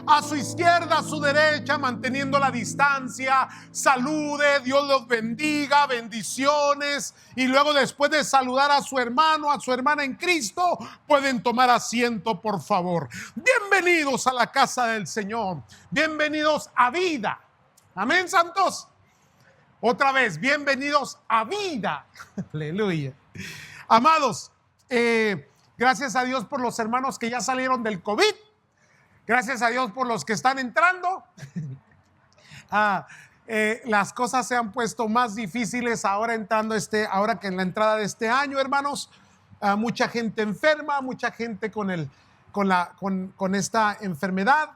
a su izquierda, a su derecha, manteniendo la distancia. Salude, Dios los bendiga, bendiciones. Y luego, después de saludar a su hermano, a su hermana en Cristo, pueden tomar asiento, por favor. Bienvenidos a la casa del Señor. Bienvenidos a vida. Amén, santos. Otra vez, bienvenidos a vida. Aleluya. Amados, gracias a Dios por los hermanos que ya salieron del COVID. Gracias a Dios por los que están entrando. Las cosas se han puesto más difíciles ahora ahora que en la entrada de este año, hermanos. Mucha gente enferma, mucha gente con esta enfermedad.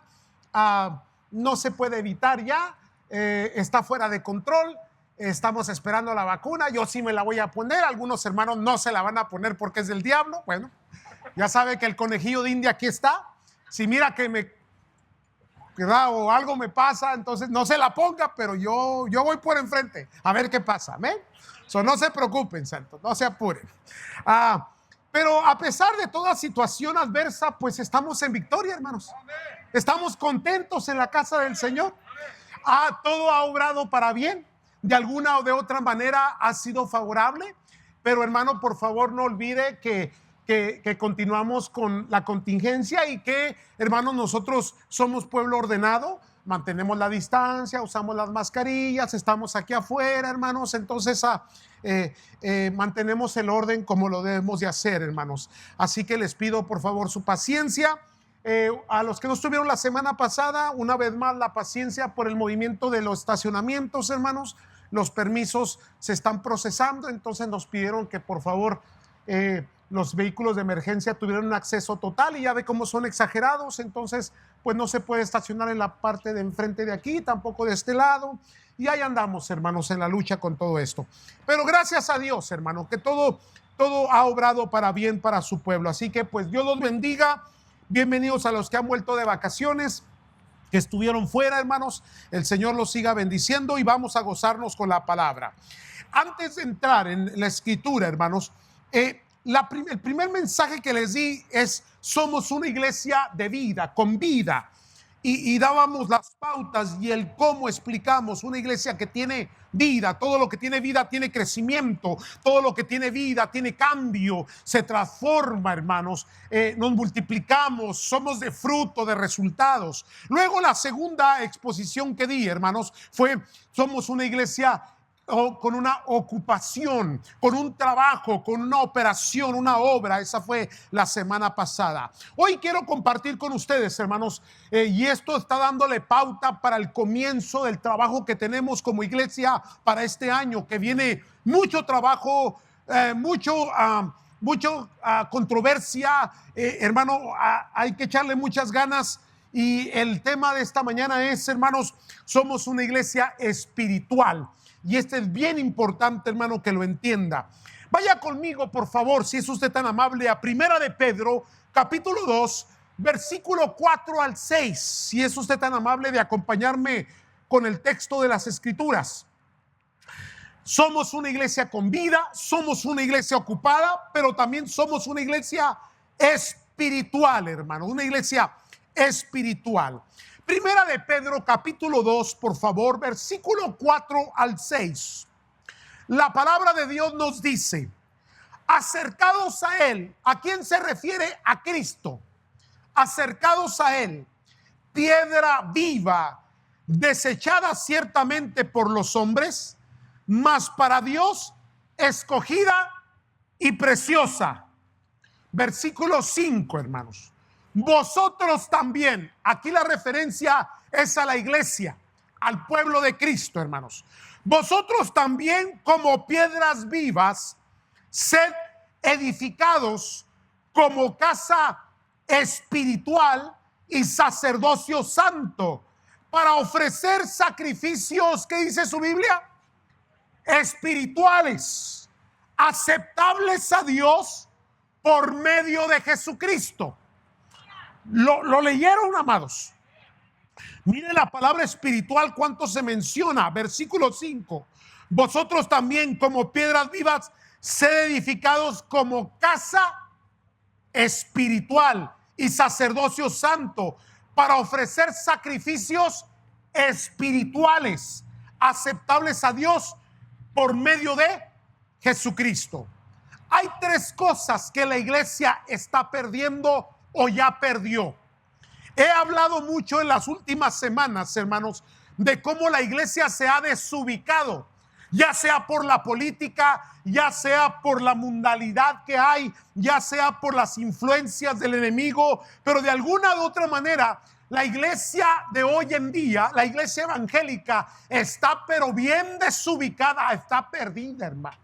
No se puede evitar ya. Está fuera de control. Estamos esperando la vacuna. Yo sí me la voy a poner. Algunos hermanos no se la van a poner porque es del diablo. Bueno, ya sabe que el conejillo de India aquí está. Si mira que o algo me pasa, entonces no se la ponga, pero yo voy por enfrente a ver qué pasa. ¿Amén? No se preocupen, santos, no se apuren. Pero a pesar de toda situación adversa, pues estamos en victoria, hermanos. Estamos contentos en la casa del Señor. Todo ha obrado para bien. De alguna o de otra manera ha sido favorable. Pero, hermano, por favor, no olvide que continuamos con la contingencia y que, hermanos, nosotros somos pueblo ordenado, mantenemos la distancia, usamos las mascarillas, estamos aquí afuera, hermanos, entonces mantenemos el orden como lo debemos de hacer, hermanos. Así que les pido, por favor, su paciencia. A los que no estuvieron la semana pasada, una vez más la paciencia por el movimiento de los estacionamientos, hermanos. Los permisos se están procesando, entonces nos pidieron que por favor los vehículos de emergencia tuvieran un acceso total, y ya ve cómo son exagerados. Entonces pues no se puede estacionar en la parte de enfrente de aquí, tampoco de este lado, y ahí andamos, hermanos, en la lucha con todo esto. Pero gracias a Dios, hermano, que todo ha obrado para bien para su pueblo. Así que pues Dios los bendiga. Bienvenidos a los que han vuelto de vacaciones, que estuvieron fuera, hermanos. El Señor los siga bendiciendo y vamos a gozarnos con la palabra. Antes de entrar en la escritura, hermanos, el primer mensaje que les di es: somos una iglesia de vida, con vida. Y dábamos las pautas y el cómo explicamos una iglesia que tiene vida. Todo lo que tiene vida tiene crecimiento. Todo lo que tiene vida tiene cambio. Se transforma, hermanos. Nos multiplicamos. Somos de fruto, de resultados. Luego la segunda exposición que di, hermanos, fue: somos una iglesia con una ocupación, con un trabajo, con una operación, una obra. Esa fue la semana pasada. Hoy quiero compartir con ustedes, hermanos, y esto está dándole pauta para el comienzo del trabajo que tenemos como iglesia para este año, que viene mucho trabajo, mucho controversia, hermano. Hay que echarle muchas ganas. Y el tema de esta mañana es, hermanos, somos una iglesia espiritual. Y este es bien importante, hermano, que lo entienda. Vaya conmigo, por favor, si es usted tan amable, a Primera de Pedro, capítulo 2, versículo 4 al 6. Si es usted tan amable de acompañarme con el texto de las Escrituras. Somos una iglesia con vida, somos una iglesia ocupada, pero también somos una iglesia espiritual, hermano, una iglesia espiritual. Primera de Pedro, capítulo 2, por favor, versículo 4 al 6. La palabra de Dios nos dice: acercados a Él. ¿A quién se refiere? A Cristo. Acercados a Él, piedra viva, desechada ciertamente por los hombres, mas para Dios escogida y preciosa. Versículo 5, hermanos. Vosotros también, aquí la referencia es a la iglesia, al pueblo de Cristo, hermanos. Vosotros también, como piedras vivas, sed edificados como casa espiritual y sacerdocio santo, para ofrecer sacrificios, ¿qué dice su Biblia? Espirituales, aceptables a Dios por medio de Jesucristo. ¿Lo leyeron, amados? Mire la palabra espiritual, cuánto se menciona. Versículo 5. Vosotros también, como piedras vivas, sed edificados como casa espiritual y sacerdocio santo, para ofrecer sacrificios espirituales aceptables a Dios por medio de Jesucristo. Hay tres cosas que la iglesia está perdiendo o ya perdió. He hablado mucho en las últimas semanas, hermanos, de cómo la iglesia se ha desubicado, ya sea por la política, ya sea por la mundanalidad que hay, ya sea por las influencias del enemigo, pero de alguna u otra manera, la iglesia de hoy en día, la iglesia evangélica, está pero bien desubicada, está perdida, hermano.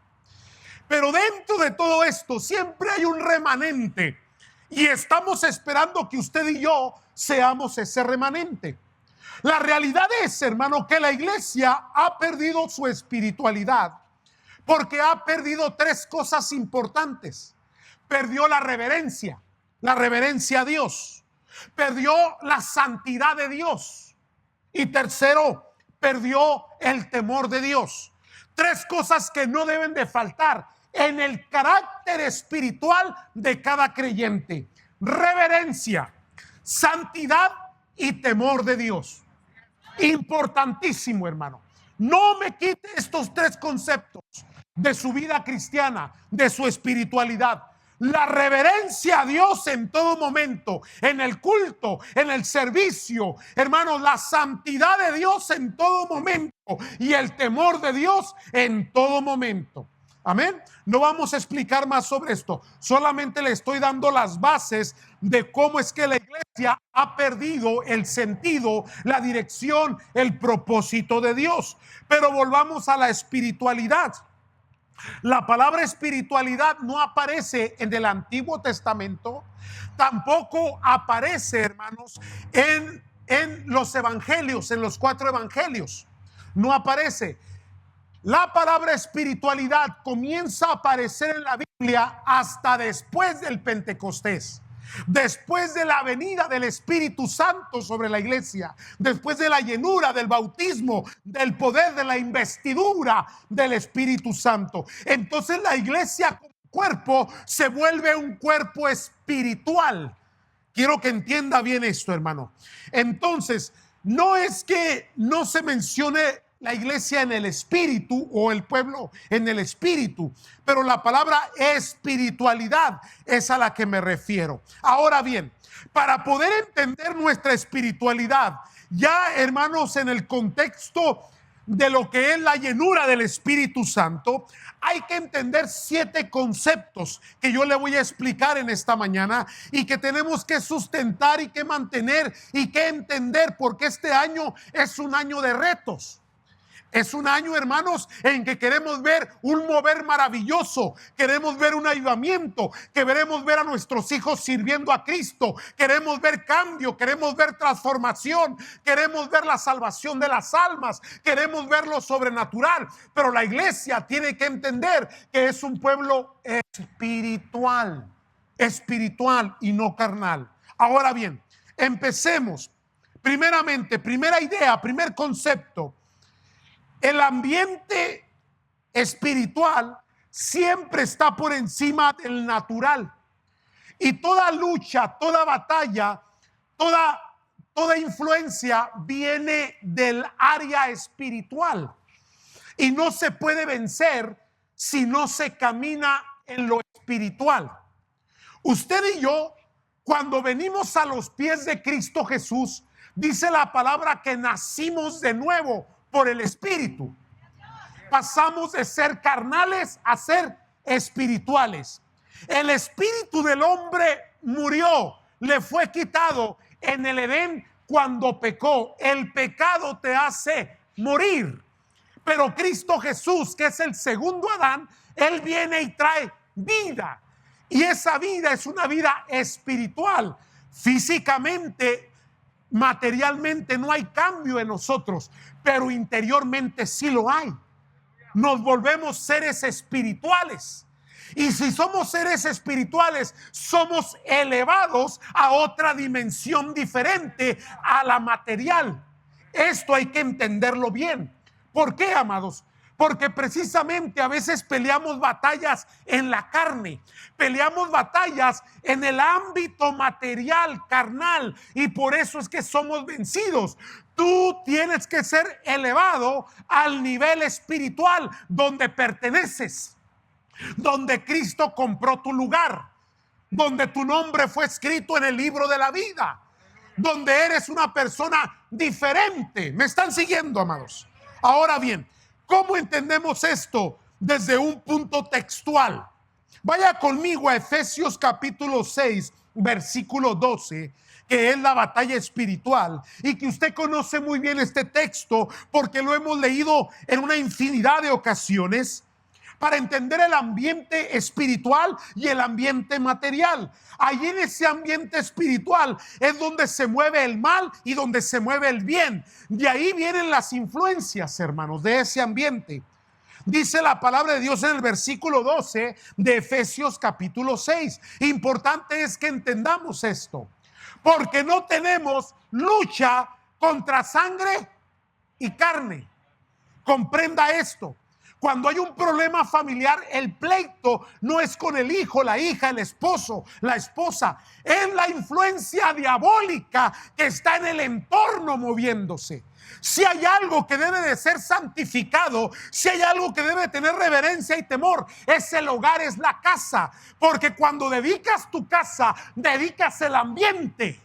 Pero dentro de todo esto siempre hay un remanente y estamos esperando que usted y yo seamos ese remanente. La realidad es, hermano, que la iglesia ha perdido su espiritualidad porque ha perdido tres cosas importantes. Perdió la reverencia a Dios. Perdió la santidad de Dios. Y tercero, perdió el temor de Dios. Tres cosas que no deben de faltar en el carácter espiritual de cada creyente: reverencia, santidad y temor de Dios. Importantísimo, hermano. No me quite estos tres conceptos de su vida cristiana, de su espiritualidad. La reverencia a Dios en todo momento, en el culto, en el servicio, hermanos, la santidad de Dios en todo momento y el temor de Dios en todo momento. Amén. No vamos a explicar más sobre esto. Solamente le estoy dando las bases de cómo es que la iglesia ha perdido el sentido, la dirección, el propósito de Dios. Pero volvamos a la espiritualidad. La palabra espiritualidad no aparece en el Antiguo Testamento, tampoco aparece, hermanos, en los evangelios, en los 4 evangelios. No aparece. La palabra espiritualidad comienza a aparecer en la Biblia hasta después del Pentecostés, después de la venida del Espíritu Santo sobre la iglesia, después de la llenura, del bautismo, del poder, de la investidura del Espíritu Santo. Entonces la iglesia como cuerpo se vuelve un cuerpo espiritual. Quiero que entienda bien esto, hermano. Entonces, no es que no se mencione la iglesia en el espíritu o el pueblo en el espíritu, pero la palabra espiritualidad es a la que me refiero. Ahora bien, para poder entender nuestra espiritualidad, ya, hermanos, en el contexto de lo que es la llenura del Espíritu Santo, hay que entender 7 conceptos que yo le voy a explicar en esta mañana y que tenemos que sustentar y que mantener y que entender, porque este año es un año de retos. Es un año, hermanos, en que queremos ver un mover maravilloso, queremos ver un avivamiento, queremos ver a nuestros hijos sirviendo a Cristo, queremos ver cambio, queremos ver transformación, queremos ver la salvación de las almas, queremos ver lo sobrenatural. Pero la iglesia tiene que entender que es un pueblo espiritual y no carnal. Ahora bien, empecemos. Primeramente, primera idea, primer concepto. El ambiente espiritual siempre está por encima del natural. Y toda lucha, toda batalla, toda influencia viene del área espiritual. Y no se puede vencer si no se camina en lo espiritual. Usted y yo, cuando venimos a los pies de Cristo Jesús, dice la palabra que nacimos de nuevo por el Espíritu. Pasamos de ser carnales a ser espirituales. El espíritu del hombre murió, le fue quitado en el Edén cuando pecó. El pecado te hace morir. Pero Cristo Jesús, que es el segundo Adán, Él viene y trae vida. Y esa vida es una vida espiritual. Físicamente, materialmente no hay cambio en nosotros, pero interiormente sí lo hay. Nos volvemos seres espirituales. Y si somos seres espirituales, somos elevados a otra dimensión diferente a la material. Esto hay que entenderlo bien. ¿Por qué, amados? Porque precisamente a veces peleamos batallas en la carne, peleamos batallas en el ámbito material, carnal, y por eso es que somos vencidos. Tú tienes que ser elevado al nivel espiritual donde perteneces, donde Cristo compró tu lugar, donde tu nombre fue escrito en el libro de la vida, donde eres una persona diferente. ¿Me están siguiendo, amados? Ahora bien, ¿cómo entendemos esto desde un punto textual? Vaya conmigo a Efesios capítulo 6, versículo 12, que es la batalla espiritual, y que usted conoce muy bien este texto porque lo hemos leído en una infinidad de ocasiones, para entender el ambiente espiritual y el ambiente material. Allí en ese ambiente espiritual es donde se mueve el mal y donde se mueve el bien. De ahí vienen las influencias, hermanos, de ese ambiente. Dice la palabra de Dios en el versículo 12 de Efesios capítulo 6. Importante es que entendamos esto, porque no tenemos lucha contra sangre y carne. Comprenda esto. Cuando hay un problema familiar, el pleito no es con el hijo, la hija, el esposo, la esposa. Es la influencia diabólica que está en el entorno moviéndose. Si hay algo que debe de ser santificado, si hay algo que debe tener reverencia y temor, es el hogar, es la casa. Porque cuando dedicas tu casa, dedicas el ambiente.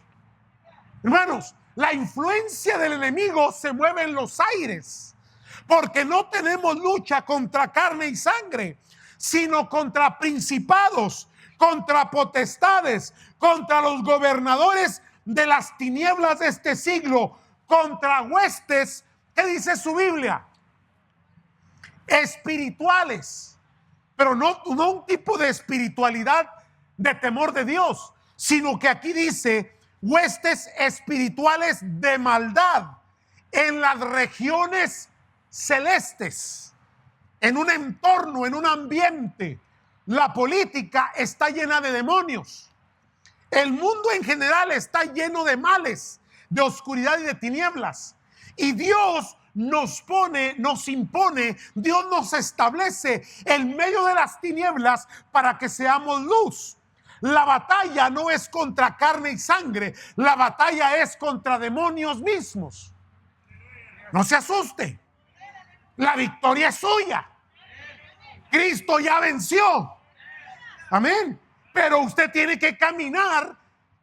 Hermanos, la influencia del enemigo se mueve en los aires. Porque no tenemos lucha contra carne y sangre, sino contra principados, contra potestades, contra los gobernadores de las tinieblas de este siglo, contra huestes, ¿qué dice su Biblia? Espirituales, pero no un tipo de espiritualidad de temor de Dios, sino que aquí dice huestes espirituales de maldad en las regiones celestes, en un entorno, en un ambiente. La política está llena de demonios. El mundo en general está lleno de males, de oscuridad y de tinieblas. Y Dios nos pone, nos impone, Dios nos establece en medio de las tinieblas para que seamos luz. La batalla no es contra carne y sangre, la batalla es contra demonios mismos. No se asuste. La victoria es suya. Cristo ya venció. Amén. Pero usted tiene que caminar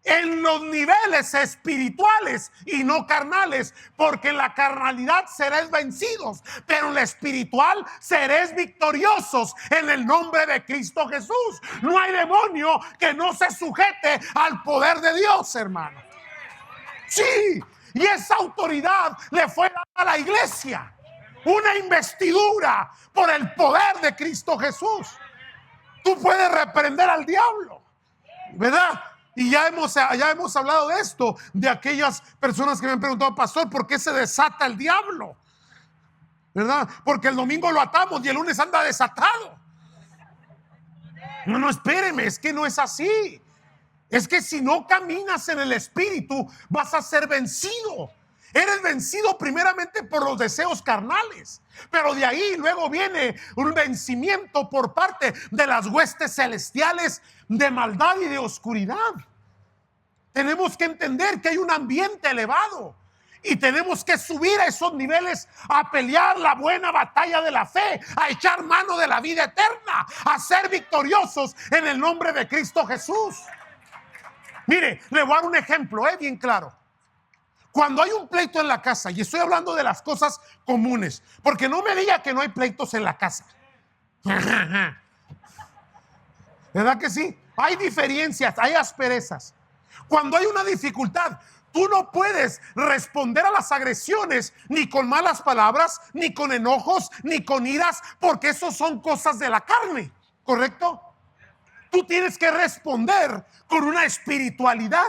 en los niveles espirituales y no carnales, porque en la carnalidad seréis vencidos, pero en la espiritual seréis victoriosos en el nombre de Cristo Jesús. No hay demonio que no se sujete al poder de Dios, hermano. Sí, y esa autoridad le fue dada a la iglesia. Una investidura por el poder de Cristo Jesús. Tú puedes reprender al diablo, ¿verdad? Y ya hemos hablado de esto, de aquellas personas que me han preguntado, pastor, ¿por qué se desata el diablo? ¿Verdad? Porque el domingo lo atamos y el lunes anda desatado. No, espéreme, es que no es así. Es que si no caminas en el espíritu, vas a ser vencido. Eres vencido primeramente por los deseos carnales, pero de ahí luego viene un vencimiento por parte de las huestes celestiales de maldad y de oscuridad. Tenemos que entender que hay un ambiente elevado y tenemos que subir a esos niveles a pelear la buena batalla de la fe, a echar mano de la vida eterna, a ser victoriosos en el nombre de Cristo Jesús. Mire, le voy a dar un ejemplo, bien claro. Cuando hay un pleito en la casa, y estoy hablando de las cosas comunes, porque no me diga que no hay pleitos en la casa. ¿Verdad que sí? Hay diferencias, hay asperezas. Cuando hay una dificultad, tú no puedes responder a las agresiones ni con malas palabras, ni con enojos, ni con iras, porque eso son cosas de la carne, ¿correcto? Tú tienes que responder con una espiritualidad.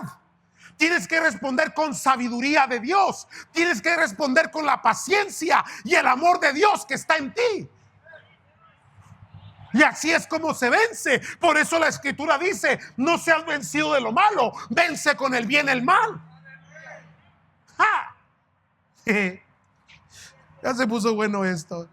Tienes que responder con sabiduría de Dios. Tienes que responder con la paciencia y el amor de Dios que está en ti. Y así es como se vence. Por eso la Escritura dice, no seas vencido de lo malo, vence con el bien el mal. ¡Ja! Ya se puso bueno esto.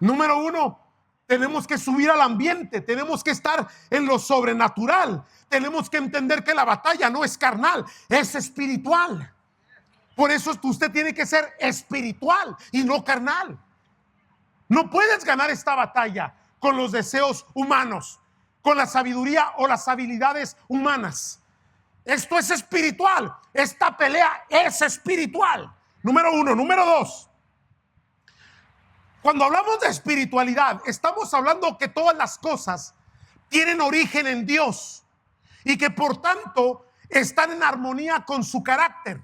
Número uno, tenemos que subir al ambiente, tenemos que estar en lo sobrenatural, tenemos que entender que la batalla no es carnal, es espiritual. Por eso usted tiene que ser espiritual y no carnal. No puedes ganar esta batalla con los deseos humanos, con la sabiduría o las habilidades humanas. Esto es espiritual. Esta pelea es espiritual. Número uno. Número dos. Cuando hablamos de espiritualidad, estamos hablando que todas las cosas tienen origen en Dios y que por tanto están en armonía con su carácter.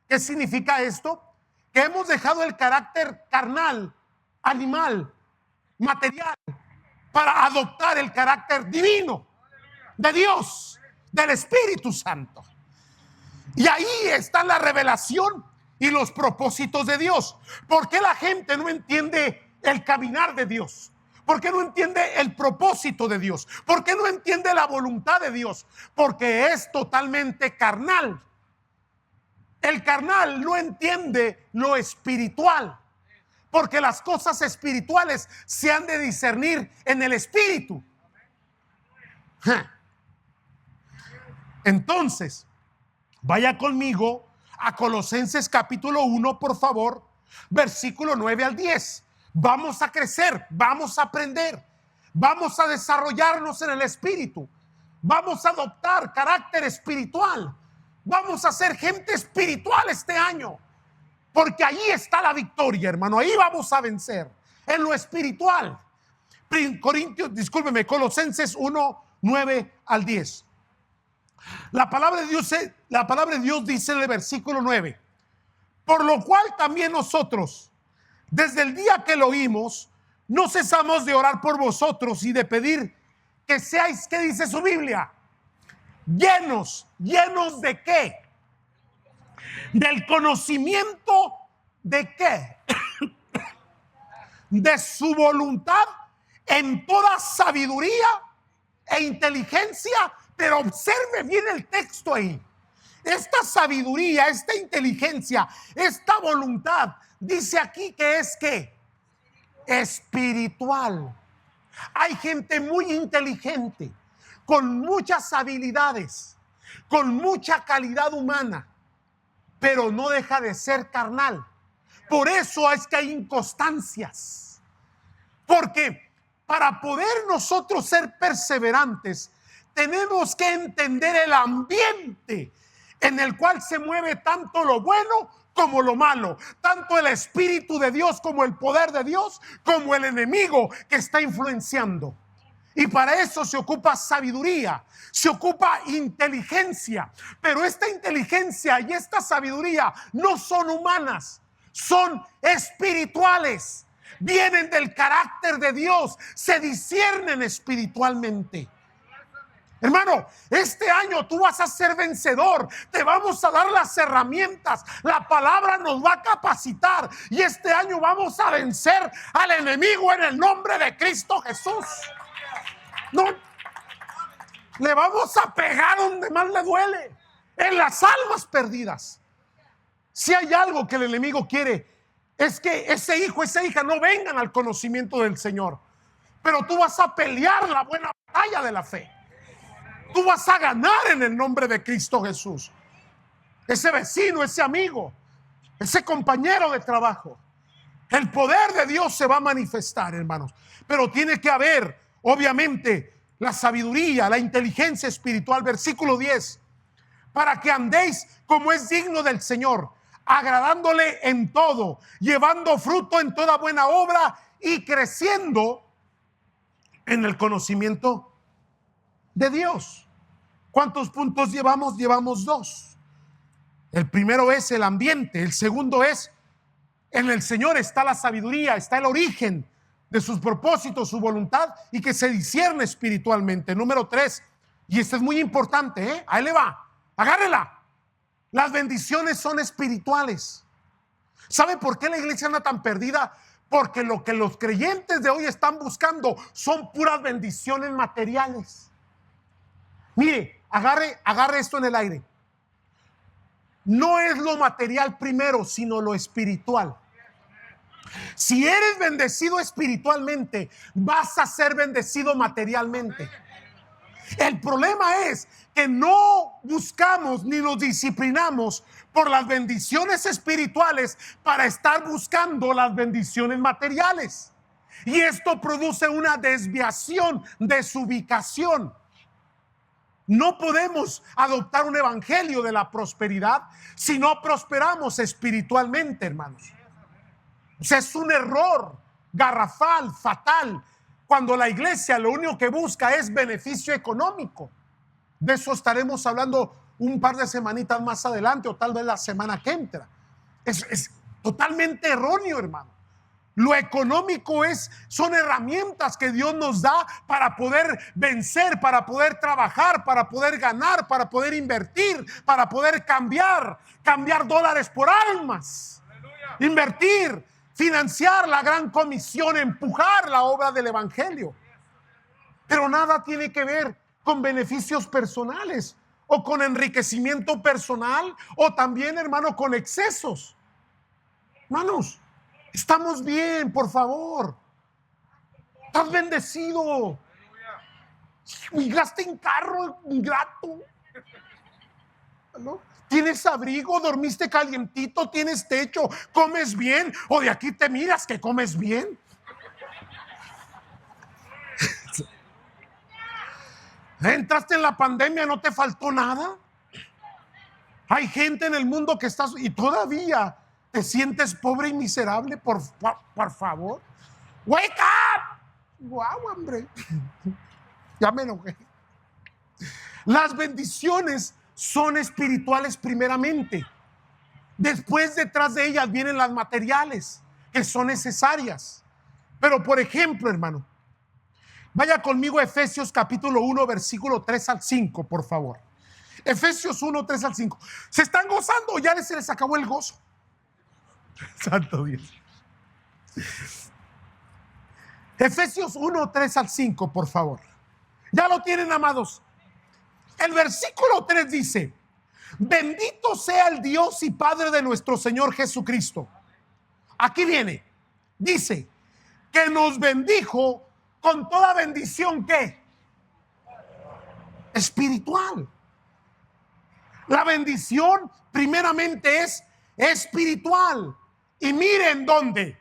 ¿Qué significa esto? Que hemos dejado el carácter carnal, animal, material, para adoptar el carácter divino de Dios, del Espíritu Santo. Y ahí está la revelación y los propósitos de Dios. ¿Por qué la gente no entiende el caminar de Dios? ¿Por qué no entiende el propósito de Dios? ¿Por qué no entiende la voluntad de Dios? Porque es totalmente carnal. El carnal no entiende lo espiritual, porque las cosas espirituales se han de discernir en el espíritu. Entonces, vaya conmigo a Colosenses capítulo 1, por favor, versículo 9 al 10. Vamos a crecer, vamos a aprender, vamos a desarrollarnos en el espíritu, vamos a adoptar carácter espiritual, vamos a ser gente espiritual este año, porque ahí está la victoria, hermano. Ahí vamos a vencer, en lo espiritual. Colosenses 1, 9 al 10. La palabra de Dios dice en el versículo 9: por lo cual también nosotros, desde el día que lo oímos, no cesamos de orar por vosotros y de pedir que seáis, ¿qué dice su Biblia? Llenos ¿de qué? Del conocimiento ¿de qué? De su voluntad en toda sabiduría e inteligencia. Pero observe bien el texto ahí. Esta sabiduría, esta inteligencia, esta voluntad, dice aquí que es ¿qué? Espiritual. Hay gente muy inteligente, con muchas habilidades, con mucha calidad humana, pero no deja de ser carnal. Por eso es que hay inconstancias. Porque para poder nosotros ser perseverantes, tenemos que entender el ambiente en el cual se mueve tanto lo bueno como lo malo, tanto el Espíritu de Dios como el poder de Dios, como el enemigo que está influenciando. Y para eso se ocupa sabiduría, se ocupa inteligencia. Pero esta inteligencia y esta sabiduría no son humanas, son espirituales. Vienen del carácter de Dios, se disciernen espiritualmente. Hermano, este año tú vas a ser vencedor. Te vamos a dar las herramientas. La palabra nos va a capacitar. Y este año vamos a vencer al enemigo en el nombre de Cristo Jesús. No, le vamos a pegar donde más le duele, en las almas perdidas. Si hay algo que el enemigo quiere, es que ese hijo, esa hija no vengan al conocimiento del Señor. Pero tú vas a pelear la buena batalla de la fe. Tú vas a ganar en el nombre de Cristo Jesús. Ese vecino, ese amigo, ese compañero de trabajo, el poder de Dios se va a manifestar, hermanos. Pero tiene que haber, obviamente, la sabiduría, la inteligencia espiritual. Versículo 10: para que andéis como es digno del Señor, agradándole en todo, llevando fruto en toda buena obra y creciendo en el conocimiento de Dios. ¿Cuántos puntos llevamos? Llevamos 2. El primero es el ambiente. El segundo es: en el Señor está la sabiduría, está el origen de sus propósitos, su voluntad, y que se discierne espiritualmente. Número 3, y este es muy importante, ahí le va, agárrela. Las bendiciones son espirituales. ¿Sabe por qué la iglesia anda tan perdida? Porque lo que los creyentes de hoy están buscando son puras bendiciones materiales. Mire, agarre esto en el aire. No es lo material primero, sino lo espiritual. Si eres bendecido espiritualmente, vas a ser bendecido materialmente. El problema es que no buscamos ni nos disciplinamos por las bendiciones espirituales para estar buscando las bendiciones materiales. Y esto produce una desviación de su ubicación. No podemos adoptar un evangelio de la prosperidad si no prosperamos espiritualmente, hermanos. O sea, es un error garrafal, fatal, cuando la iglesia lo único que busca es beneficio económico. De eso estaremos hablando un par de semanitas más adelante, o tal vez la semana que entra. Es totalmente erróneo, hermano. Lo económico son herramientas que Dios nos da para poder vencer, para poder trabajar, para poder ganar, para poder invertir, para poder cambiar dólares por almas. ¡Aleluya! Invertir, financiar la gran comisión, empujar la obra del evangelio. Pero nada tiene que ver con beneficios personales o con enriquecimiento personal o también, hermano, con excesos. Hermanos, estamos bien, por favor. Estás bendecido. Migraste en carro, ingrato. ¿No? Tienes abrigo, dormiste calientito, tienes techo, comes bien, o de aquí te miras que comes bien. Entraste en la pandemia, no te faltó nada. Hay gente en el mundo que estás y todavía te sientes pobre y miserable. Por favor, wake up. Wow, hombre. Ya me enojé. Las bendiciones son espirituales primeramente. Después, detrás de ellas vienen las materiales, que son necesarias. Pero, por ejemplo, hermano, vaya conmigo a Efesios capítulo 1, versículo 3 al 5, por favor. Efesios 1, 3 al 5. ¿Se están gozando o ya se les acabó el gozo? Santo Dios. Efesios 1, 3 al 5, por favor. ¿Ya lo tienen, amados? El versículo 3 dice: bendito sea el Dios y Padre de nuestro Señor Jesucristo. Aquí viene. Dice que nos bendijo con toda bendición, ¿qué? Espiritual. La bendición primeramente es espiritual. Y miren dónde.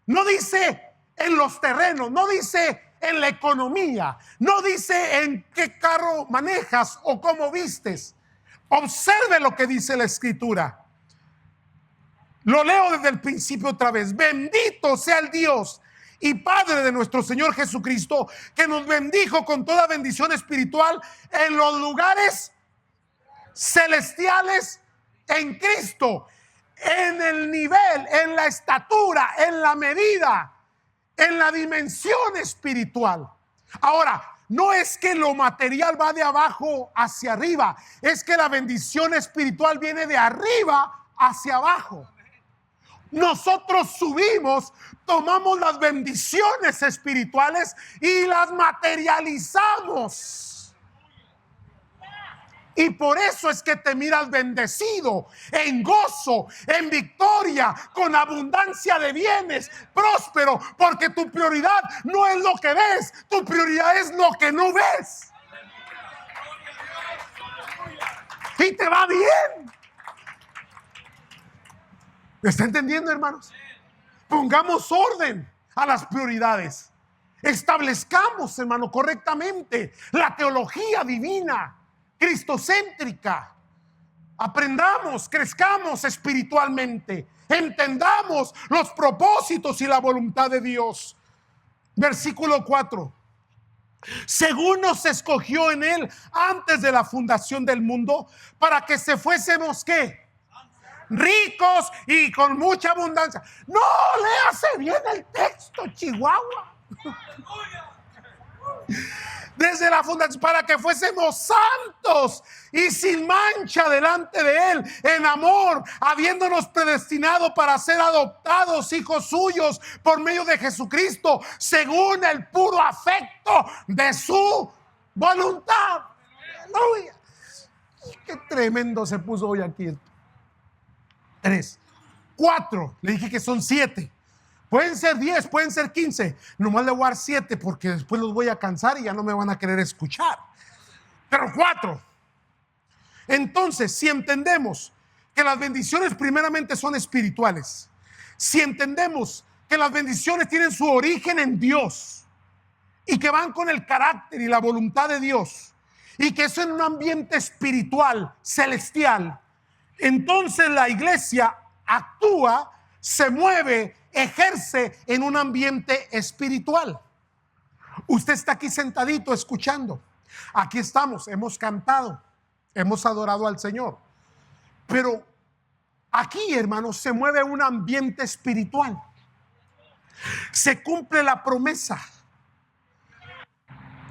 No dice en los terrenos, no dice en la economía, no dice en qué carro manejas o cómo vistes. Observe lo que dice la escritura. Lo leo desde el principio otra vez. Bendito sea el Dios y Padre de nuestro Señor Jesucristo, que nos bendijo con toda bendición espiritual en los lugares celestiales en Cristo, en el nivel, en la estatura, en la medida, en la dimensión espiritual. Ahora, no es que lo material va de abajo hacia arriba, es que la bendición espiritual viene de arriba hacia abajo. Nosotros subimos, tomamos las bendiciones espirituales y las materializamos. Y por eso es que te miras bendecido, en gozo, en victoria, con abundancia de bienes, próspero, porque tu prioridad no es lo que ves, tu prioridad es lo que no ves. Y te va bien. ¿Me está entendiendo, hermanos? Pongamos orden a las prioridades. Establezcamos, hermano, correctamente la teología divina, cristocéntrica. Aprendamos, crezcamos espiritualmente, entendamos los propósitos y la voluntad de Dios. Versículo 4. Según nos escogió en él antes de la fundación del mundo, para que se fuésemos, ¿qué? Ricos y con mucha abundancia. No, léase bien el texto, Chihuahua. Desde la fundación, para que fuésemos santos y sin mancha delante de él, en amor, habiéndonos predestinado para ser adoptados hijos suyos por medio de Jesucristo, según el puro afecto de su voluntad. Aleluya. Qué tremendo se puso hoy aquí. 3, 4, le dije que son 7. Pueden ser 10, pueden ser 15. Nomás le voy a dar 7 porque después los voy a cansar y ya no me van a querer escuchar. Pero 4. Entonces, si entendemos que las bendiciones primeramente son espirituales, si entendemos que las bendiciones tienen su origen en Dios y que van con el carácter y la voluntad de Dios y que eso en un ambiente espiritual, celestial, entonces la iglesia actúa, se mueve, ejerce en un ambiente espiritual. Usted está aquí sentadito escuchando. Aquí estamos, hemos cantado, hemos adorado al Señor. Pero aquí, hermanos, se mueve un ambiente espiritual. Se cumple la promesa.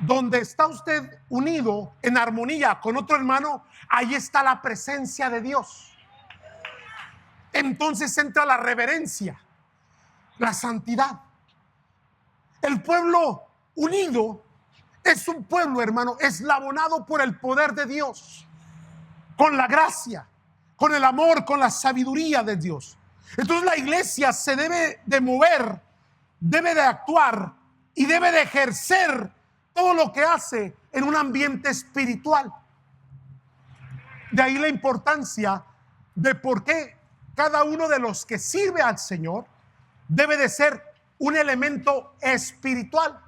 Donde está usted unido en armonía con otro hermano, ahí está la presencia de Dios. Entonces entra la reverencia, la santidad. El pueblo unido es un pueblo, hermano, eslabonado por el poder de Dios, con la gracia, con el amor, con la sabiduría de Dios. Entonces la iglesia se debe de mover, debe de actuar y debe de ejercer todo lo que hace en un ambiente espiritual. De ahí la importancia de por qué cada uno de los que sirve al Señor debe de ser un elemento espiritual.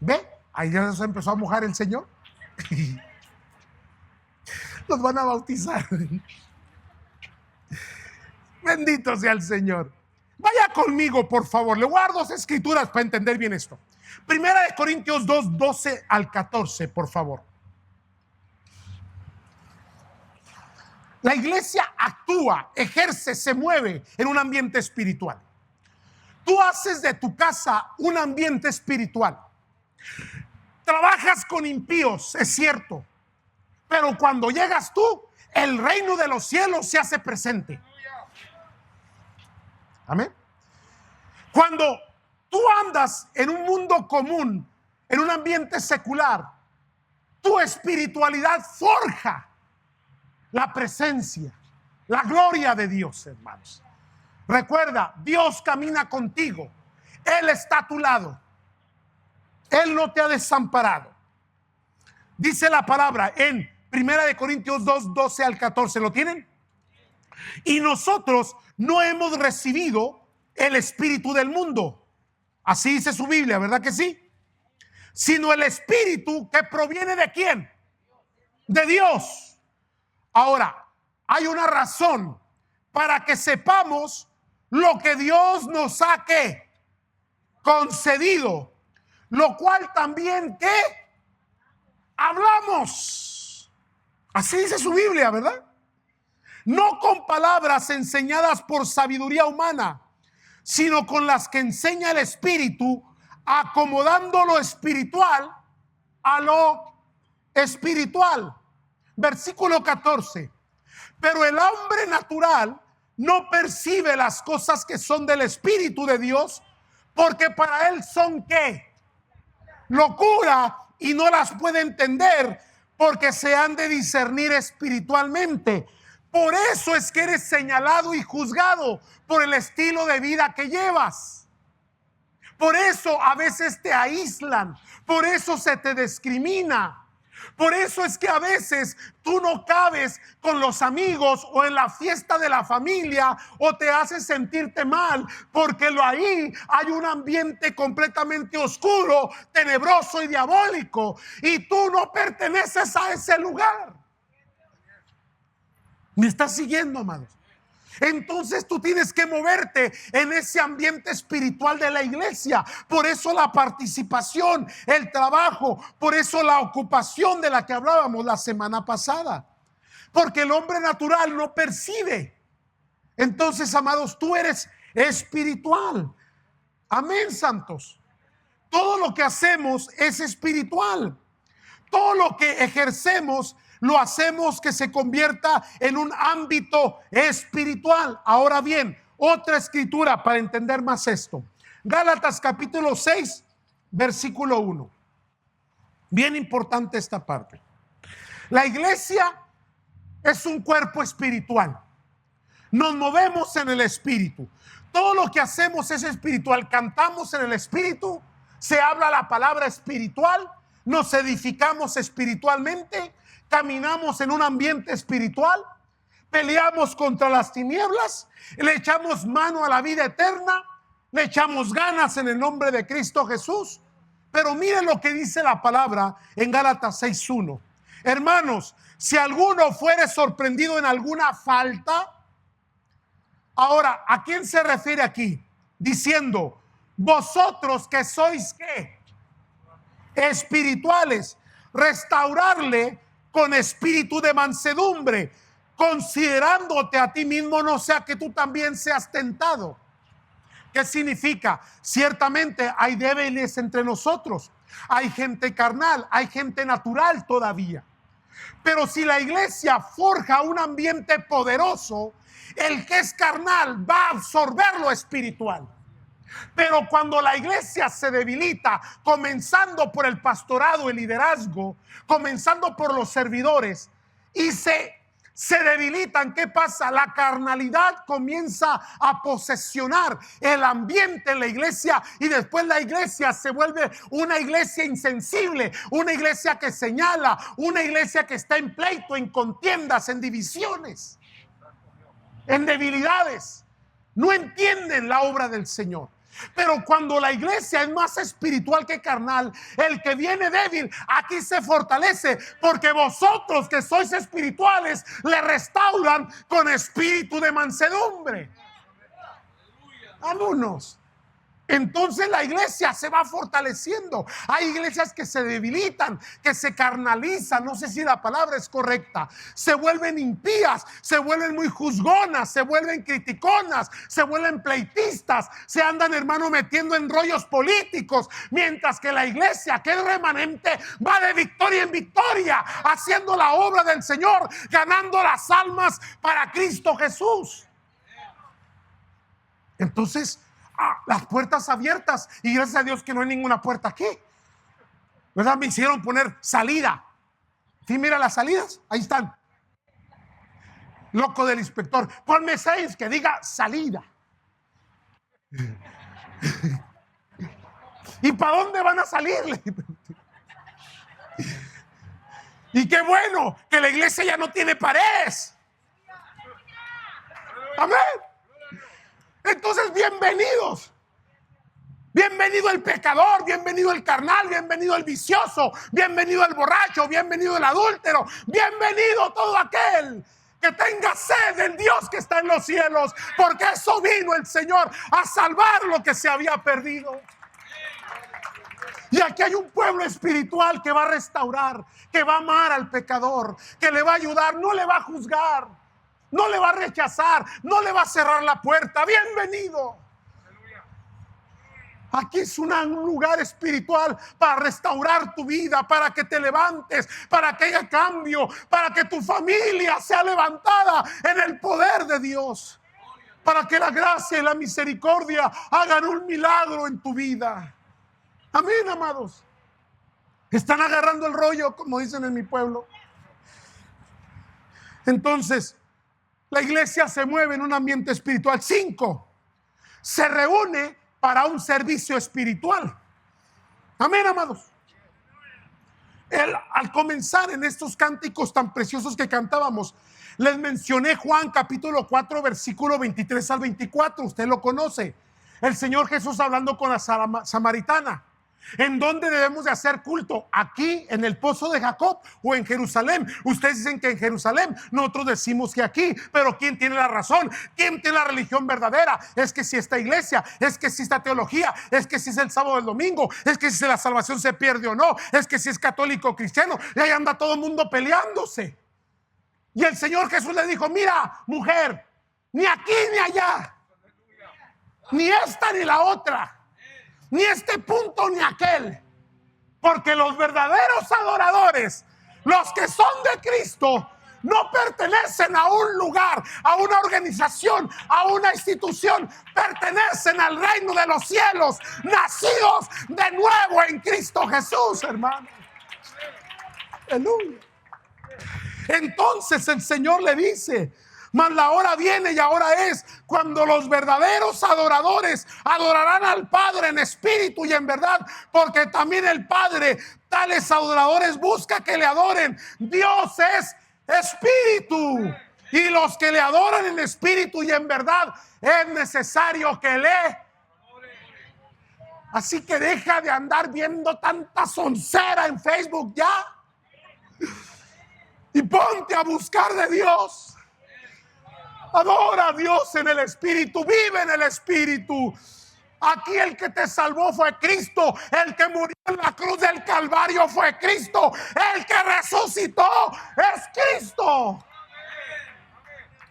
¿Ve? Ahí ya se empezó a mojar el Señor. Los van a bautizar. Bendito sea el Señor. Vaya conmigo, por favor. Le voy a dar 2 escrituras para entender bien esto. Primera de Corintios 2, 12 al 14, por favor. La iglesia actúa, ejerce, se mueve en un ambiente espiritual. Tú haces de tu casa un ambiente espiritual. Trabajas con impíos, es cierto. Pero cuando llegas tú, el reino de los cielos se hace presente. Amén. Cuando tú andas en un mundo común, en un ambiente secular, tu espiritualidad forja la presencia, la gloria de Dios, hermanos. Recuerda, Dios camina contigo. Él está a tu lado. Él no te ha desamparado. Dice la palabra en 1 Corintios 2, 12 al 14. ¿Lo tienen? Y nosotros no hemos recibido el espíritu del mundo. Así dice su Biblia, ¿verdad que sí? Sino el espíritu que proviene ¿de quién? De Dios. Ahora, hay una razón para que sepamos lo que Dios nos ha ¿qué? Concedido, lo cual también ¿qué? Hablamos. Así dice su Biblia, ¿verdad? No con palabras enseñadas por sabiduría humana, sino con las que enseña el Espíritu, acomodando lo espiritual a lo espiritual. Versículo 14. Pero el hombre natural no percibe las cosas que son del Espíritu de Dios, porque para él son ¿qué? Locura, y no las puede entender porque se han de discernir espiritualmente. Por eso es que eres señalado y juzgado por el estilo de vida que llevas. Por eso a veces te aíslan, por eso se te discrimina. Por eso es que a veces tú no cabes con los amigos o en la fiesta de la familia, o te haces sentirte mal porque ahí hay un ambiente completamente oscuro, tenebroso y diabólico, y tú no perteneces a ese lugar. ¿Me estás siguiendo, amados? Entonces tú tienes que moverte en ese ambiente espiritual de la iglesia. Por eso la participación, el trabajo, por eso la ocupación de la que hablábamos la semana pasada. Porque el hombre natural no percibe. Entonces, amados, tú eres espiritual. Amén, santos. Todo lo que hacemos es espiritual. Todo lo que ejercemos lo hacemos que se convierta en un ámbito espiritual. Ahora bien, otra escritura para entender más esto. Gálatas capítulo 6, versículo 1. Bien importante esta parte. La iglesia es un cuerpo espiritual. Nos movemos en el espíritu. Todo lo que hacemos es espiritual. Cantamos en el espíritu, se habla la palabra espiritual, nos edificamos espiritualmente, caminamos en un ambiente espiritual, peleamos contra las tinieblas, le echamos mano a la vida eterna, le echamos ganas en el nombre de Cristo Jesús. Pero miren lo que dice la palabra en Gálatas 6:1. Hermanos, si alguno fuere sorprendido en alguna falta. Ahora, ¿a quién se refiere aquí? Diciendo, vosotros que sois ¿qué? Espirituales, restaurarle con espíritu de mansedumbre, considerándote a ti mismo, no sea que tú también seas tentado. ¿Qué significa? Ciertamente hay débiles entre nosotros, hay gente carnal, hay gente natural todavía. Pero si la iglesia forja un ambiente poderoso, el que es carnal va a absorber lo espiritual. Pero cuando la iglesia se debilita, comenzando por el pastorado, el liderazgo, comenzando por los servidores, y se debilitan, ¿qué pasa? La carnalidad comienza a posesionar el ambiente en la iglesia, y después la iglesia se vuelve una iglesia insensible, una iglesia que señala, una iglesia que está en pleito, en contiendas, en divisiones, en debilidades. No entienden la obra del Señor. Pero cuando la iglesia es más espiritual que carnal, el que viene débil aquí se fortalece, porque vosotros que sois espirituales le restauran con espíritu de mansedumbre. Algunos. Entonces la iglesia se va fortaleciendo. Hay iglesias que se debilitan, que se carnalizan, no sé si la palabra es correcta, se vuelven impías, se vuelven muy juzgonas, se vuelven criticonas, se vuelven pleitistas, se andan, hermano, metiendo en rollos políticos, mientras que la iglesia, que es remanente, va de victoria en victoria, haciendo la obra del Señor, ganando las almas para Cristo Jesús. Entonces, las puertas abiertas, y gracias a Dios que no hay ninguna puerta aquí, ¿verdad? Me hicieron poner salida. Sí, mira las salidas, ahí están. Loco del inspector, ponme 6 que diga salida. ¿Y para dónde van a salir? Y qué bueno que la iglesia ya no tiene paredes. Amén. Entonces, bienvenidos. Bienvenido el pecador, bienvenido el carnal, bienvenido el vicioso, bienvenido el borracho, bienvenido el adúltero, bienvenido todo aquel que tenga sed del Dios que está en los cielos, porque eso vino el Señor a salvar lo que se había perdido. Y aquí hay un pueblo espiritual que va a restaurar, que va a amar al pecador, que le va a ayudar, no le va a juzgar, no le va a rechazar, no le va a cerrar la puerta. Bienvenido. Aquí es un lugar espiritual para restaurar tu vida, para que te levantes, para que haya cambio, para que tu familia sea levantada en el poder de Dios, para que la gracia y la misericordia hagan un milagro en tu vida. Amén, amados. Están agarrando el rollo, como dicen en mi pueblo. Entonces, la iglesia se mueve en un ambiente espiritual. 5, se reúne para un servicio espiritual. Amén, amados. Al comenzar en estos cánticos tan preciosos que cantábamos, les mencioné Juan capítulo 4, versículo 23 al 24. Usted lo conoce. El Señor Jesús hablando con la samaritana. ¿En dónde debemos de hacer culto? ¿Aquí en el pozo de Jacob o en Jerusalén? Ustedes dicen que en Jerusalén, nosotros decimos que aquí. Pero ¿quién tiene la razón? ¿Quién tiene la religión verdadera? Es que si esta iglesia, es que si esta teología, es que si es el sábado o el domingo, es que si la salvación se pierde o no, es que si es católico o cristiano. Y ahí anda todo el mundo peleándose. Y el Señor Jesús le dijo, mira, mujer, ni aquí ni allá, ni esta ni la otra, ni este punto ni aquel, porque los verdaderos adoradores, los que son de Cristo, no pertenecen a un lugar, a una organización, a una institución, pertenecen al reino de los cielos, nacidos de nuevo en Cristo Jesús, hermano. Aleluya. Entonces el Señor le dice, Mas la hora viene y ahora es cuando los verdaderos adoradores adorarán al Padre en espíritu y en verdad, porque también el Padre tales adoradores busca que le adoren. Dios es espíritu, y los que le adoran en espíritu y en verdad es necesario que le. Así que deja de andar viendo tanta soncera en Facebook ya y ponte a buscar de Dios. Adora a Dios en el espíritu, vive en el espíritu. Aquí el que te salvó fue Cristo, el que murió en la cruz del Calvario fue Cristo, el que resucitó es Cristo.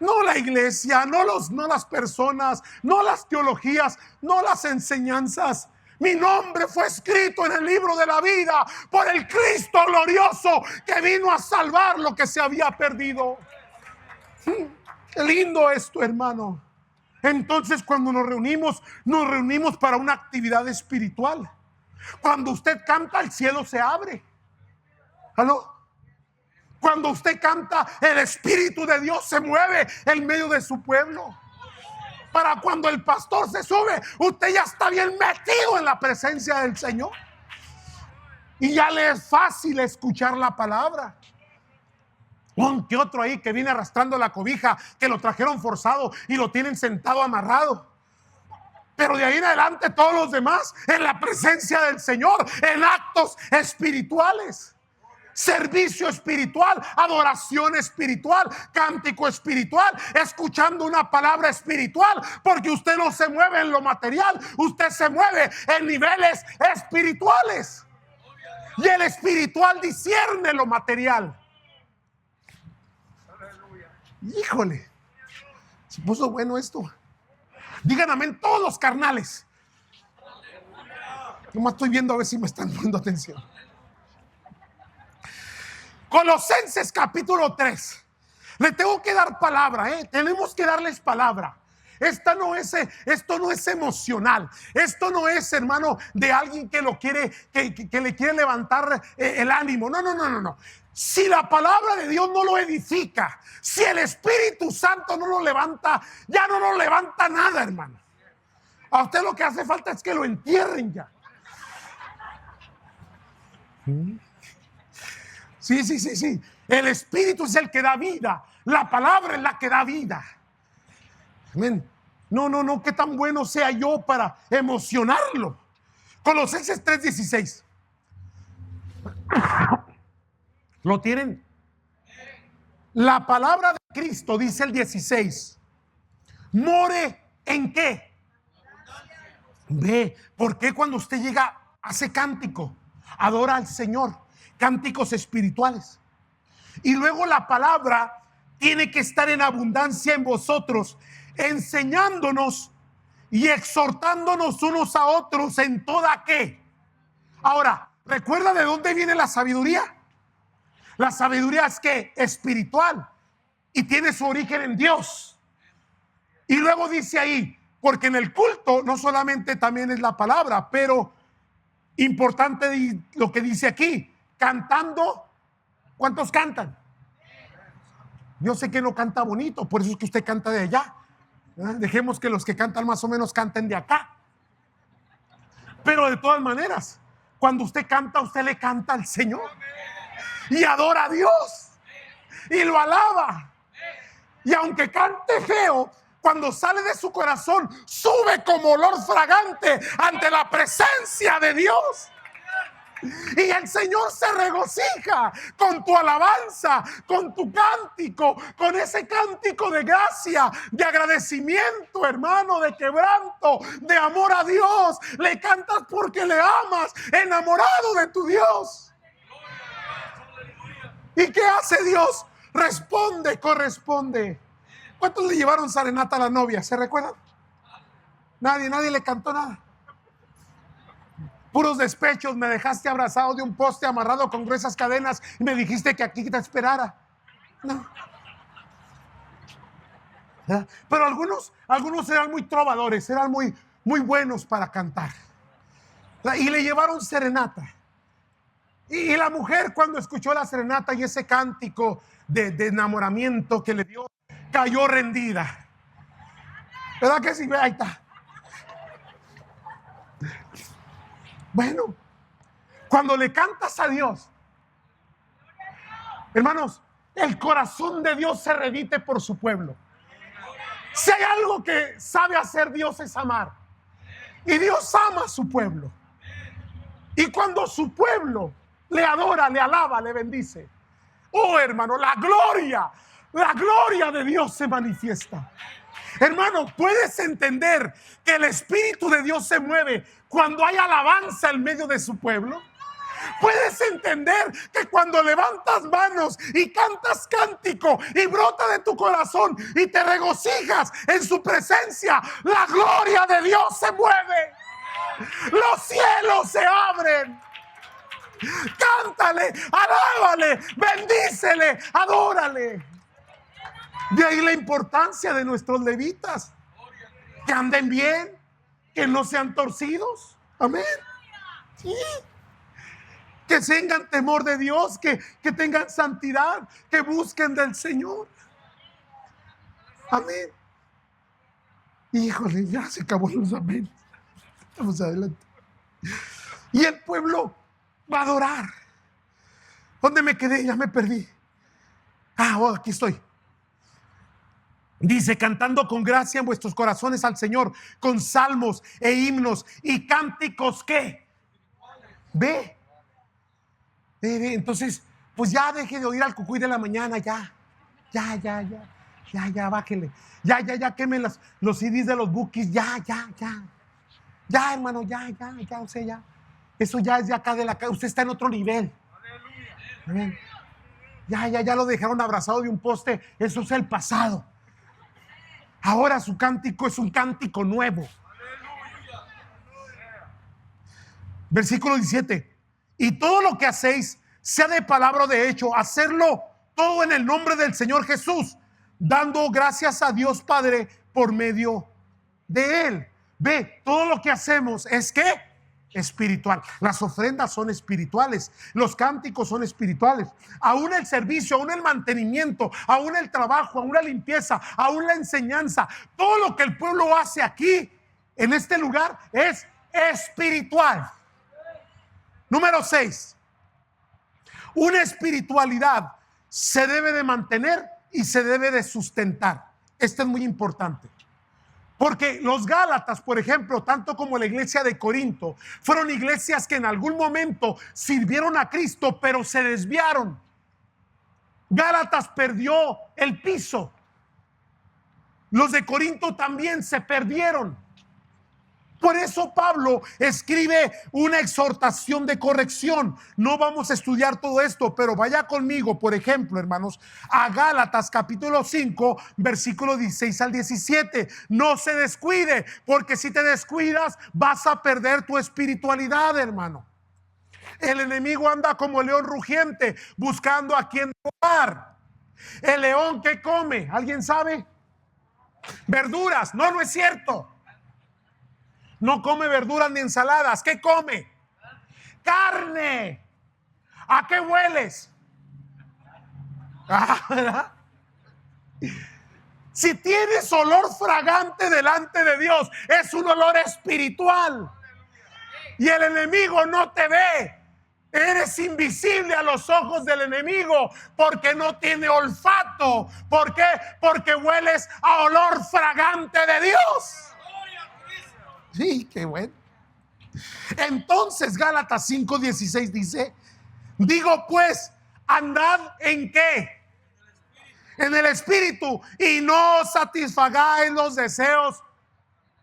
No la iglesia, no las personas, no las teologías, no las enseñanzas. Mi nombre fue escrito en el libro de la vida por el Cristo glorioso que vino a salvar lo que se había perdido. Qué lindo esto, hermano. Entonces, cuando nos reunimos para una actividad espiritual. Cuando usted canta, el cielo se abre. ¿Aló? Cuando usted canta, el Espíritu de Dios se mueve en medio de su pueblo. Para cuando el pastor se sube, usted ya está bien metido en la presencia del Señor. Y ya le es fácil escuchar la palabra. Un que otro ahí que viene arrastrando la cobija, que lo trajeron forzado y lo tienen sentado amarrado. Pero de ahí en adelante todos los demás en la presencia del Señor, en actos espirituales, servicio espiritual, adoración espiritual, cántico espiritual, escuchando una palabra espiritual, porque usted no se mueve en lo material, usted se mueve en niveles espirituales. Y el espiritual discierne lo material. Híjole, se puso bueno esto. Digan amén todos los carnales. Nomás estoy viendo a ver si me están poniendo atención. Colosenses capítulo 3. Le tengo que dar palabra, tenemos que darles palabra. Esto no es emocional. Esto no es, hermano, de alguien que lo quiere, que le quiere levantar el ánimo. No. Si la palabra de Dios no lo edifica, si el Espíritu Santo no lo levanta, ya no lo levanta nada, hermano. A usted lo que hace falta es que lo entierren ya. Sí. El Espíritu es el que da vida. La palabra es la que da vida. Amén. No, qué tan bueno sea yo para emocionarlo. Colosenses 3:16. ¿Lo tienen? La palabra de Cristo, dice el 16, more en qué. Ve, ¿por qué cuando usted llega hace cántico, adora al Señor, cánticos espirituales? Y luego la palabra tiene que estar en abundancia en vosotros, enseñándonos y exhortándonos unos a otros en toda qué. Ahora, ¿recuerda de dónde viene la sabiduría? La sabiduría es que espiritual y tiene su origen en Dios. Y luego dice ahí, porque en el culto no solamente también es la palabra, pero importante lo que dice aquí, cantando. ¿Cuántos cantan? Yo sé que no canta bonito, por eso es que usted canta de allá. Dejemos que los que cantan más o menos canten de acá. Pero de todas maneras, cuando usted canta, usted le canta al Señor y adora a Dios y lo alaba. Y aunque cante feo, cuando sale de su corazón, sube como olor fragante ante la presencia de Dios. Y el Señor se regocija con tu alabanza, con tu cántico, con ese cántico de gracia, de agradecimiento, hermano, de quebranto, de amor a Dios. Le cantas porque le amas, enamorado de tu Dios. ¿Y qué hace Dios? Responde, corresponde. ¿Cuántos le llevaron serenata a la novia? ¿Se recuerdan? Nadie le cantó nada. Puros despechos, me dejaste abrazado de un poste amarrado con gruesas cadenas y me dijiste que aquí te esperara. No. Pero algunos eran muy trovadores, eran muy buenos para cantar. Y le llevaron serenata. Y la mujer, cuando escuchó la serenata y ese cántico de enamoramiento que le dio, cayó rendida. ¿Verdad que sí? Ahí está. Bueno, cuando le cantas a Dios, hermanos, el corazón de Dios se redite por su pueblo. Si hay algo que sabe hacer Dios es amar. Y Dios ama a su pueblo. Y cuando su pueblo le adora, le alaba, le bendice, oh hermano, la gloria de Dios se manifiesta. Hermano, ¿puedes entender que el Espíritu de Dios se mueve cuando hay alabanza en medio de su pueblo? ¿Puedes entender que cuando levantas manos y cantas cántico y brota de tu corazón y te regocijas en su presencia, la gloria de Dios se mueve? Los cielos se abren. Cántale, alábale, bendícele, adórale. De ahí la importancia de nuestros levitas, que anden bien, que no sean torcidos. Amén. Sí. Que tengan temor de Dios, que tengan santidad, que busquen del Señor. Amén. Híjole, ya se acabó los amén. Vamos adelante. Y el pueblo va a adorar. ¿Dónde me quedé? Ya me perdí. Aquí estoy. Dice, cantando con gracia en vuestros corazones al Señor, con salmos e himnos y cánticos, ¿qué? Ve. Entonces, pues ya deje de oír al cucuy de la mañana, ya, bájele. Ya, quemen los CDs de los bookies, ya, hermano, o sea, ya. Eso ya es de acá de la casa, usted está en otro nivel. Amén. Ya lo dejaron abrazado de un poste, eso es el pasado. Ahora su cántico es un cántico nuevo. Versículo 17. Y todo lo que hacéis, sea de palabra o de hecho, hacerlo todo en el nombre del Señor Jesús, dando gracias a Dios Padre por medio de Él. Ve, todo lo que hacemos es ¿qué? Espiritual. Las ofrendas son espirituales, los cánticos son espirituales, aún el servicio, aún el mantenimiento, aún el trabajo, aún la limpieza, aún la enseñanza, todo lo que el pueblo hace aquí en este lugar es espiritual. Número 6, una espiritualidad se debe de mantener y se debe de sustentar. Esto es muy importante. Porque los Gálatas, por ejemplo, tanto como la iglesia de Corinto, fueron iglesias que en algún momento sirvieron a Cristo, pero se desviaron. Gálatas perdió el piso. Los de Corinto también se perdieron. Por eso Pablo escribe una exhortación de corrección. No vamos a estudiar todo esto, pero vaya conmigo, por ejemplo, hermanos, a Gálatas capítulo 5, versículo 16 al 17. No se descuide, porque si te descuidas vas a perder tu espiritualidad, hermano. El enemigo anda como león rugiente, buscando a quien devorar. El león que come, ¿alguien sabe? Verduras. No es cierto. No come verduras ni ensaladas. ¿Qué come? Carne. ¿A qué hueles? ¿Verdad? Si tienes olor fragante delante de Dios, es un olor espiritual. Y el enemigo no te ve. Eres invisible a los ojos del enemigo porque no tiene olfato. ¿Por qué? Porque hueles a olor fragante de Dios. Sí, qué bueno. Entonces Gálatas 5:16 dice, digo pues, andad ¿en qué? En el espíritu, y no satisfagáis los deseos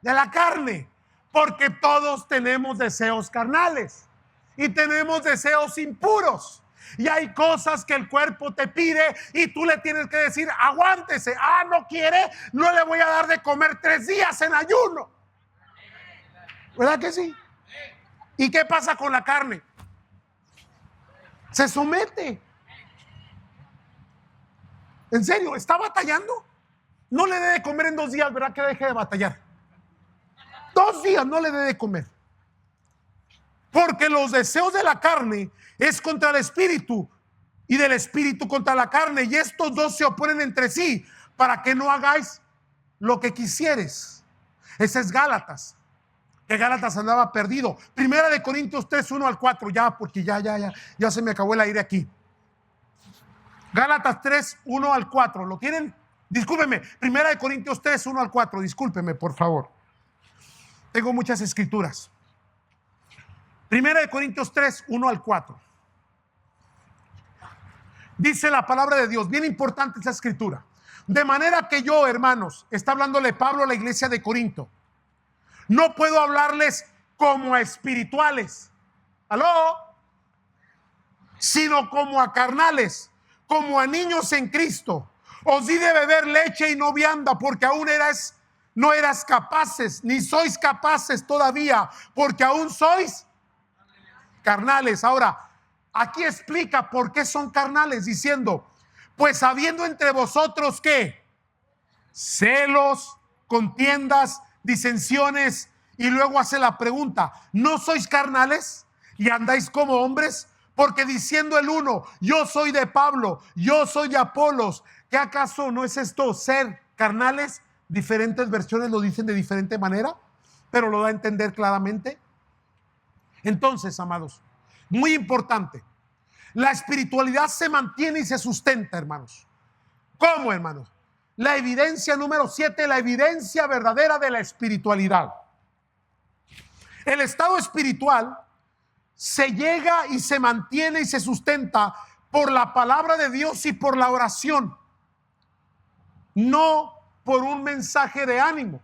de la carne, porque todos tenemos deseos carnales y tenemos deseos impuros. Y hay cosas que el cuerpo te pide y tú le tienes que decir, aguántese. No quiere, no le voy a dar de comer 3 días en ayuno. ¿Verdad que sí? ¿Y qué pasa con la carne? Se somete. ¿En serio? ¿Está batallando? No le dé de comer en 2 días, ¿verdad que deje de batallar? 2 días no le dé de comer. Porque los deseos de la carne es contra el espíritu y del espíritu contra la carne, y estos dos se oponen entre sí para que no hagáis lo que quisieres. Ese es Gálatas, que Gálatas andaba perdido. Primera de Corintios 3, 1 al 4, ya, porque ya se me acabó el aire aquí. Gálatas 3, 1 al 4, ¿lo tienen? Discúlpeme, Primera de Corintios 3, 1 al 4, discúlpeme, por favor. Tengo muchas escrituras. Primera de Corintios 3, 1 al 4. Dice la palabra de Dios, bien importante esa escritura. De manera que yo, hermanos, está hablándole Pablo a la iglesia de Corinto, no puedo hablarles como a espirituales, ¿aló? Sino como a carnales, como a niños en Cristo. Os di de beber leche y no vianda, porque aún no eras capaces, ni sois capaces todavía, porque aún sois carnales. Ahora, aquí explica por qué son carnales, diciendo, pues habiendo entre vosotros ¿qué? Celos, contiendas, disensiones, y luego hace la pregunta, ¿no sois carnales y andáis como hombres? Porque diciendo el uno, yo soy de Pablo, yo soy de Apolos, ¿qué acaso no es esto ser carnales? Diferentes versiones lo dicen de diferente manera, pero lo da a entender claramente. Entonces, amados, muy importante, la espiritualidad se mantiene y se sustenta, hermanos. ¿Cómo, hermanos? La evidencia número 7, la evidencia verdadera de la espiritualidad. El estado espiritual se llega y se mantiene y se sustenta por la palabra de Dios y por la oración, no por un mensaje de ánimo,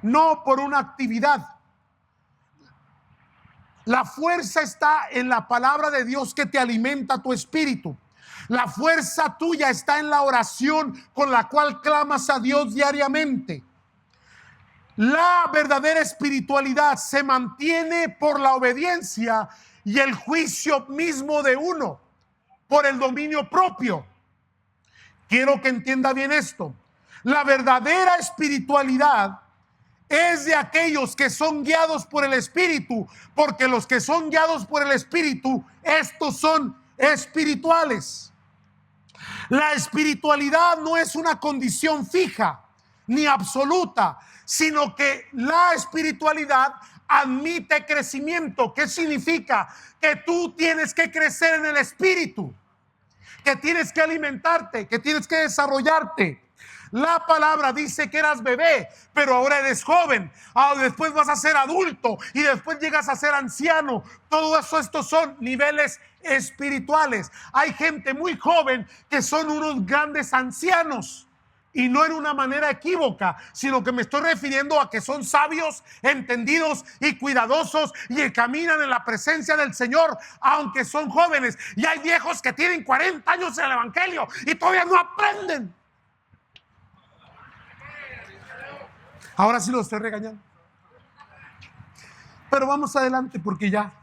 no por una actividad. La fuerza está en la palabra de Dios que te alimenta tu espíritu. La fuerza tuya está en la oración con la cual clamas a Dios diariamente. La verdadera espiritualidad se mantiene por la obediencia y el juicio mismo de uno, por el dominio propio. Quiero que entienda bien esto. La verdadera espiritualidad es de aquellos que son guiados por el Espíritu, porque los que son guiados por el Espíritu, estos son espirituales. La espiritualidad no es una condición fija ni absoluta, sino que la espiritualidad admite crecimiento. ¿Qué significa? Que tú tienes que crecer en el Espíritu, que tienes que alimentarte, que tienes que desarrollarte. La palabra dice que eras bebé, pero ahora eres joven. Después vas a ser adulto y después llegas a ser anciano. Todo eso, estos son niveles espirituales. Hay gente muy joven que son unos grandes ancianos. Y no en una manera equívoca, sino que me estoy refiriendo a que son sabios, entendidos y cuidadosos y que caminan en la presencia del Señor, aunque son jóvenes. Y hay viejos que tienen 40 años en el evangelio y todavía no aprenden. Ahora sí lo estoy regañando. Pero vamos adelante porque ya.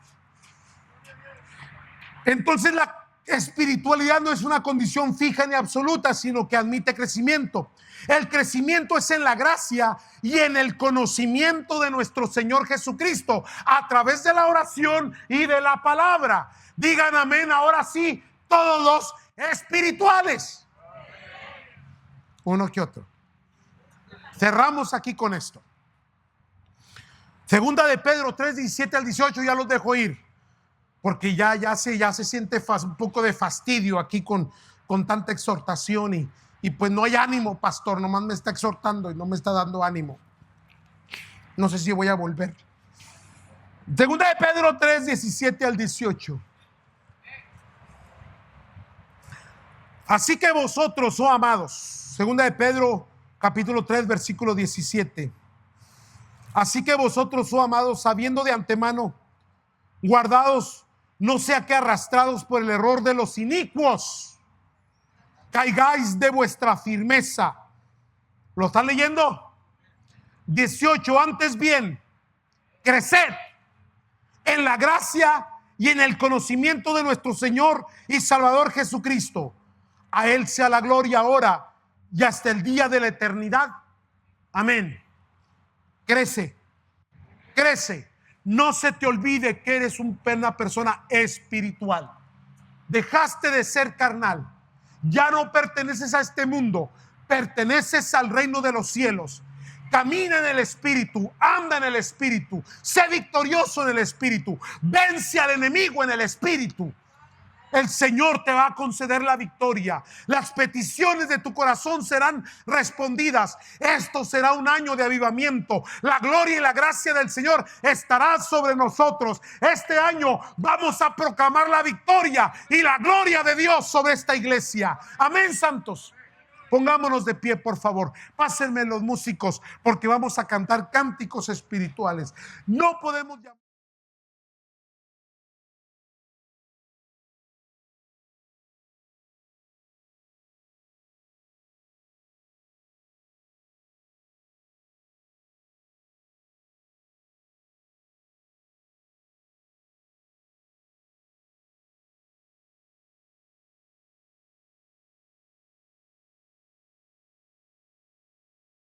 Entonces la espiritualidad no es una condición fija ni absoluta, sino que admite crecimiento. El crecimiento es en la gracia y en el conocimiento de nuestro Señor Jesucristo a través de la oración y de la palabra. Digan amén, ahora sí, todos los espirituales. Uno que otro. Cerramos aquí con esto. Segunda de Pedro 3, 17 al 18, ya los dejo ir. Porque ya se siente un poco de fastidio aquí con tanta exhortación y pues no hay ánimo, pastor, nomás me está exhortando y no me está dando ánimo. No sé si voy a volver. Segunda de Pedro 3, 17 al 18. Así que vosotros, oh amados, segunda de Pedro capítulo 3, versículo 17. Así que vosotros, oh amados, sabiendo de antemano, guardaos, no sea que arrastrados por el error de los inicuos, caigáis de vuestra firmeza. ¿Lo están leyendo? 18, antes bien, creced en la gracia y en el conocimiento de nuestro Señor y Salvador Jesucristo. A Él sea la gloria ahora y hasta el día de la eternidad. Amén. Crece, crece. No se te olvide que eres una persona espiritual. Dejaste de ser carnal. Ya no perteneces a este mundo. Perteneces al reino de los cielos. Camina en el Espíritu, anda en el Espíritu, sé victorioso en el Espíritu, vence al enemigo en el Espíritu. El Señor te va a conceder la victoria. Las peticiones de tu corazón serán respondidas. Esto será un año de avivamiento. La gloria y la gracia del Señor estará sobre nosotros. Este año vamos a proclamar la victoria y la gloria de Dios sobre esta iglesia. Amén, santos. Pongámonos de pie, por favor. Pásenme los músicos, porque vamos a cantar cánticos espirituales. No podemos llamar.